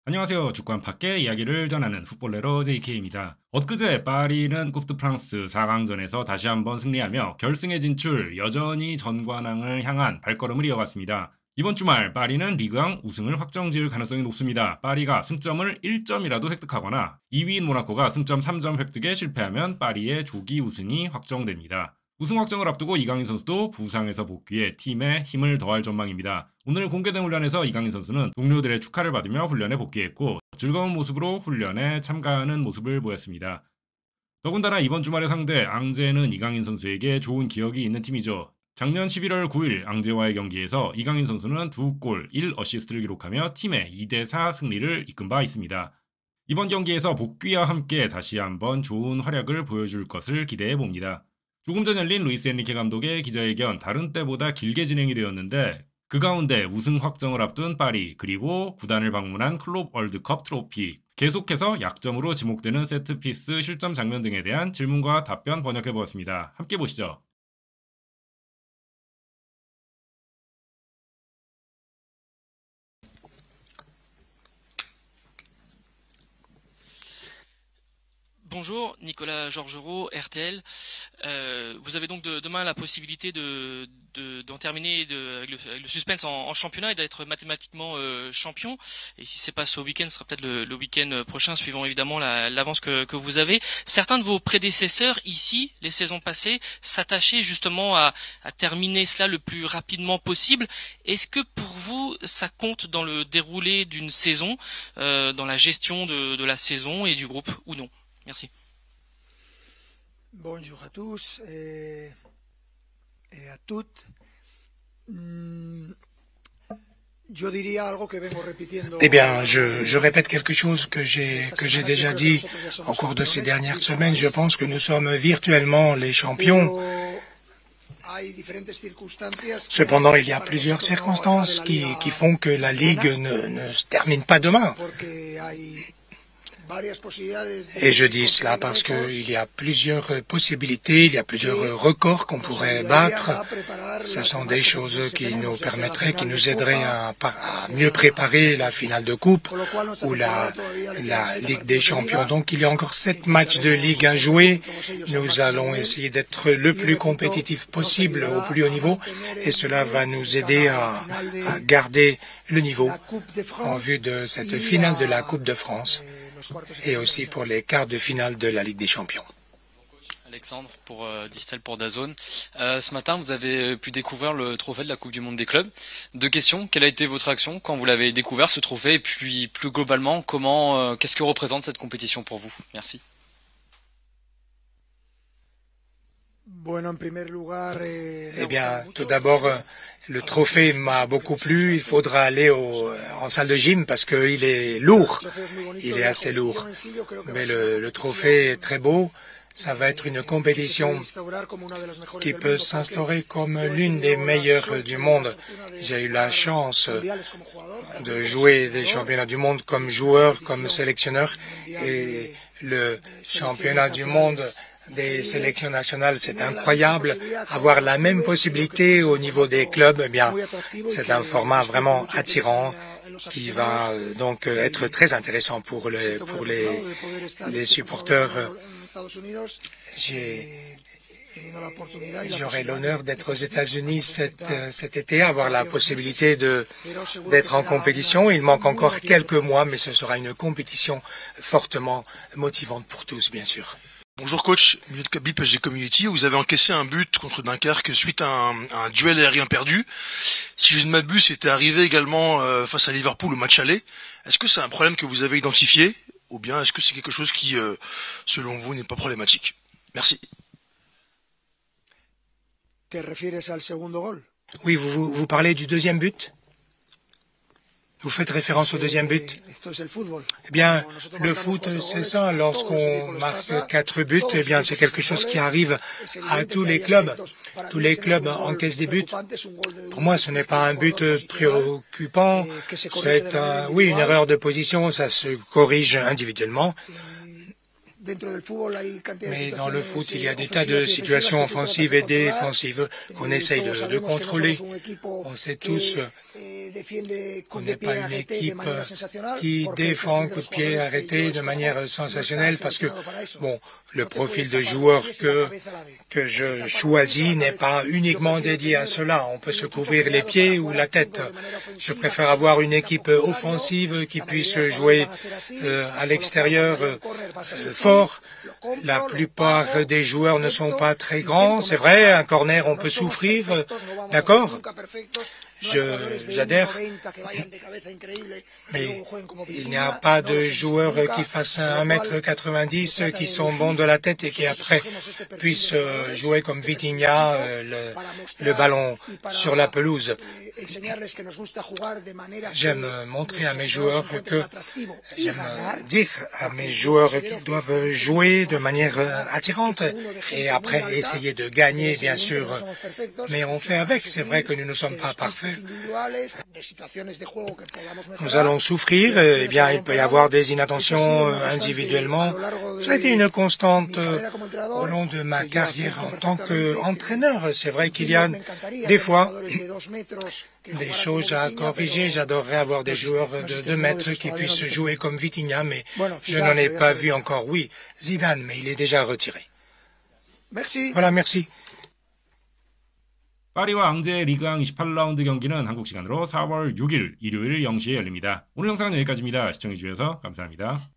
안녕하세요. 주권 밖의 이야기를 전하는 풋볼레로 JK입니다. 엊그제 파리는 쿱드 프랑스 4강전에서 다시 한번 승리하며 결승에 진출, 여전히 전관왕을 향한 발걸음을 이어갔습니다. 이번 주말 파리는 리그왕 우승을 확정지을 가능성이 높습니다. 파리가 승점을 1점이라도 획득하거나 2위인 모나코가 승점 3점 획득에 실패하면 파리의 조기 우승이 확정됩니다. 우승 확정을 앞두고 이강인 선수도 부상에서 복귀해 팀에 힘을 더할 전망입니다. 오늘 공개된 훈련에서 이강인 선수는 동료들의 축하를 받으며 훈련에 복귀했고 즐거운 모습으로 훈련에 참가하는 모습을 보였습니다. 더군다나 이번 주말의 상대 앙제는 이강인 선수에게 좋은 기억이 있는 팀이죠. 작년 11월 9일 앙제와의 경기에서 이강인 선수는 2골 1어시스트를 기록하며 팀의 2대4 승리를 이끈 바 있습니다. 이번 경기에서 복귀와 함께 다시 한번 좋은 활약을 보여줄 것을 기대해 봅니다. 조금 전 열린 루이스 엔리케 감독의 기자회견 다른 때보다 길게 진행이 되었는데 그 가운데 우승 확정을 앞둔 파리 그리고 구단을 방문한 클럽 월드컵 트로피 계속해서 약점으로 지목되는 세트피스 실점 장면 등에 대한 질문과 답변 번역해보았습니다. 함께 보시죠. Bonjour, Nicolas Georgerot, RTL. Vous avez donc demain la possibilité d'en terminer avec le suspense en championnat et d'être mathématiquement champion. Et si c'est pas ce week-end, ce sera peut-être le week-end prochain, suivant évidemment l'avance que vous avez. Certains de vos prédécesseurs ici, les saisons passées, s'attachaient justement à terminer cela le plus rapidement possible. Est-ce que pour vous, ça compte dans le déroulé d'une saison, dans la gestion de la saison et du groupe ou non? Merci. Bonjour à tous et à toutes. Eh bien, je répète quelque chose que j'ai déjà dit au cours de ces dernières semaines. Je pense que nous sommes virtuellement les champions. Cependant, il y a plusieurs circonstances qui font que la Ligue ne se termine pas demain. Et je dis cela parce qu'il y a plusieurs possibilités, il y a plusieurs records qu'on pourrait battre. Ce sont des choses qui nous permettraient, qui nous aideraient à mieux préparer la finale de coupe ou la Ligue des Champions. Donc il y a encore 7 matchs de Ligue à jouer. Nous allons essayer d'être le plus compétitif possible au plus haut niveau et cela va nous aider à garder le niveau en vue de cette finale de la Coupe de France. Et aussi pour les quarts de finale de la Ligue des Champions. Alexandre pour Distel pour DAZN. Ce matin, vous avez pu découvrir le trophée de la Coupe du Monde des clubs. Deux questions. Quelle a été votre action quand vous l'avez découvert, ce trophée? Et puis, plus globalement, qu'est-ce que représente cette compétition pour vous? Merci. Eh bien, tout d'abord, le trophée m'a beaucoup plu. Il faudra aller en salle de gym parce qu'il est lourd. Il est assez lourd. Mais le trophée est très beau. Ça va être une compétition qui peut s'instaurer comme l'une des meilleures du monde. J'ai eu la chance de jouer des championnats du monde comme joueur, comme sélectionneur. Et le championnat du monde des sélections nationales, c'est incroyable. Avoir la même possibilité au niveau des clubs, eh bien, c'est un format vraiment attirant qui va donc être très intéressant pour les supporters. J'aurai l'honneur d'être aux États-Unis cet été, avoir la possibilité d'être en compétition. Il manque encore quelques mois, mais ce sera une compétition fortement motivante pour tous, bien sûr. Bonjour coach, Minute Kaby, PSG Community. Vous avez encaissé un but contre Dunkerque suite à un duel aérien perdu. Si je ne m'abuse, c'était arrivé également face à Liverpool au match aller. Est-ce que c'est un problème que vous avez identifié ou bien est-ce que c'est quelque chose qui, selon vous, n'est pas problématique? Merci. Oui, vous parlez du deuxième but? Vous faites référence au deuxième but? Eh bien, le foot, c'est ça. Lorsqu'on marque 4 buts, eh bien, c'est quelque chose qui arrive à tous les clubs. Tous les clubs encaissent des buts. Pour moi, ce n'est pas un but préoccupant. C'est une erreur de position. Ça se corrige individuellement. Mais dans le foot, il y a des tas de situations offensives et défensives qu'on essaye de contrôler. On sait tous qu'on n'est pas une équipe qui défend coup de pied arrêté de manière sensationnelle parce que, bon, le profil de joueur que je choisis n'est pas uniquement dédié à cela. On peut se couvrir les pieds ou la tête. Je préfère avoir une équipe offensive qui puisse jouer à l'extérieur fort. La plupart des joueurs ne sont pas très grands, c'est vrai, un corner on peut souffrir, d'accord, j'adhère, mais il n'y a pas de joueurs qui fassent 1m90 qui sont bons de la tête et qui après puissent jouer comme Vitinha le ballon sur la pelouse. J'aime montrer à mes joueurs j'aime dire à mes joueurs qu'ils doivent jouer de manière attirante et après essayer de gagner, bien sûr. Mais on fait avec, c'est vrai que nous ne sommes pas parfaits. Nous allons souffrir, eh bien, il peut y avoir des inattentions individuellement. Ça a été une constante au long de ma carrière en tant qu'entraîneur. C'est vrai qu'il y a des fois des choses à corriger. J'adorerais avoir des joueurs de 2 mètres qui puissent jouer comme Vitinha, mais je n'en ai pas vu encore. Oui, Zidane, mais il est déjà retiré. Merci. Voilà, merci. 파리와 앙제 리그왕 28라운드 경기는 한국 시간으로 4월 6일 일요일 0시에 열립니다. 오늘 영상은 여기까지입니다. 시청해주셔서 감사합니다.